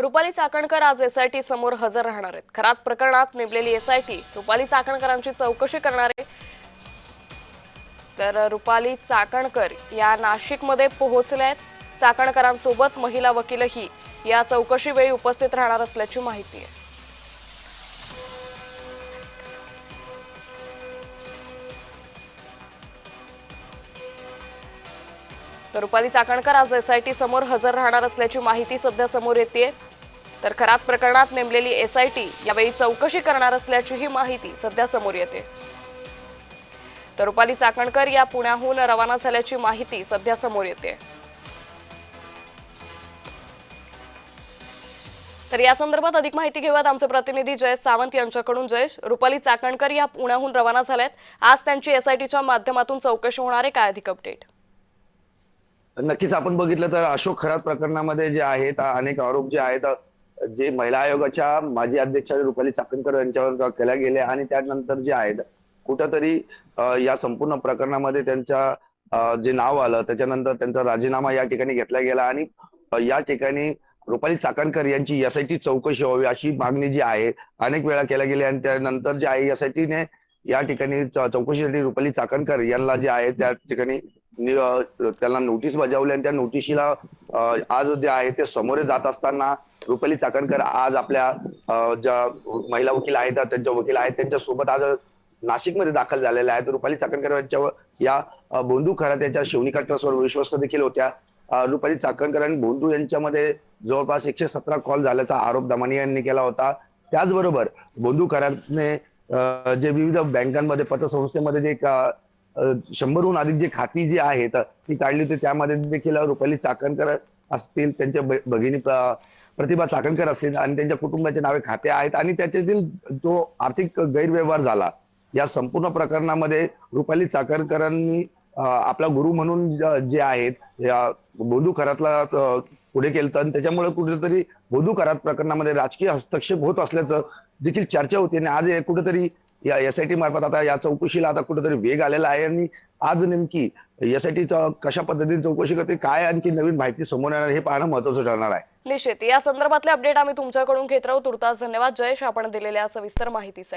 रुपाली चाकणकर आज एसआयटी समोर हजर राहणार आहेत। खरात प्रकरणात नेमलेली एसआयटी रुपाली चाकणकरांची चौकशी करणार आहे। तर रुपाली चाकणकर या नाशिकमध्ये पोहोचल्या आहेत। चाकणकरांसोबत महिला वकीलही या चौकशीवेळी उपस्थित राहणार असल्याची माहिती आहे। तर रुपाली चाकणकर आज एसआयटी समोर हजर राहणार असल्याची माहिती सध्या समोर येते। तर खरात प्रकरणात नेमलेली एसआयटी यावेळी चौकशी करणार असल्याची माहिती सध्या समोर येते। तर रुपाली चाकणकर या पुण्याहून रवाना झाल्याची माहिती सध्या समोर येते। तर या संदर्भात अधिक माहिती घेऊयात आमचे प्रतिनिधी जयेश सावंत यांच्याकडून। जयेश, रुपाली चाकणकर या पुण्याहून रवाना झाल्यात, आज त्यांची एसआयटीच्या माध्यमातून चौकशी होणार आहे, काय अधिक अपडेट? नक्कीच आपण बघितलं तर अशोक खरात प्रकरणामध्ये जे आहेत अनेक आरोप जे आहेत जे महिला आयोगाच्या माजी अध्यक्षा रुपाली चाकणकर यांच्यावर केले गेले आणि त्यानंतर जे आहेत कुठंतरी या संपूर्ण प्रकरणामध्ये त्यांच्या जे नाव आलं त्याच्यानंतर त्यांचा राजीनामा या ठिकाणी घेतला गेला आणि या ठिकाणी रुपाली चाकणकर यांची एसआयटी चौकशी व्हावी अशी मागणी जी आहे अनेक वेळा केल्या गेली आणि त्यानंतर जे आहे एसआयटीने या ठिकाणी चौकशीसाठी रुपाली चाकणकर यांना जे आहे त्या ठिकाणी त्यांना नोटीस बजावली आणि त्या नोटिशीला आज जे आहे ते समोर जात असताना रुपाली चाकणकर आज आपल्या ज्या महिला वकील आहेत त्यांच्या वकील आहेत त्यांच्यासोबत आज नाशिकमध्ये दाखल झालेल्या आहेत। रुपाली चाकणकर यांच्या या बोंधू खरात यांच्या शिवनिका ट्रस्टवर विश्वस्त देखील होत्या। रुपाली चाकणकर आणि बोंधू यांच्यामध्ये जवळपास 117 कॉल झाल्याचा आरोप दमानी यांनी केला होता। त्याचबरोबर बोंधू खरातने जे विविध बँकांमध्ये पतसंस्थेमध्ये जे 100हून अधिक जे खाती जी आहेत ती काढली होती, त्यामध्ये देखील रुपाली चाकणकर असतील, त्यांच्या भगिनी प्रतिभा चाकणकर असतील आणि त्यांच्या कुटुंबाचे नावे खाते आहेत आणि त्याच्यातील जो आर्थिक गैरव्यवहार झाला या संपूर्ण प्रकरणामध्ये रुपाली चाकणकरांनी आपला गुरु म्हणून जे आहेत या बोंधू खरातला पुढे केलं आणि त्याच्यामुळे कुठेतरी बोंधू खरात प्रकरणामध्ये राजकीय हस्तक्षेप होत असल्याचं देखील चर्चा होती आणि आज कुठेतरी या एसआयटी मार्फत आता या चौकशीला आता कुठेतरी वेग आलेला आहे आणि आज नेमकी एसआयटी कशा पद्धतीने चौकशी करते, काय आणखी नवीन माहिती समोर येणार हे पाहणं महत्त्वाचं ठरणार आहे। निश्चित या संदर्भातले अपडेट आम्ही तुमच्याकडून घेत राहू। तुर्तास धन्यवाद जयेश, आपण दिलेल्या सविस्तर माहितीसाठी।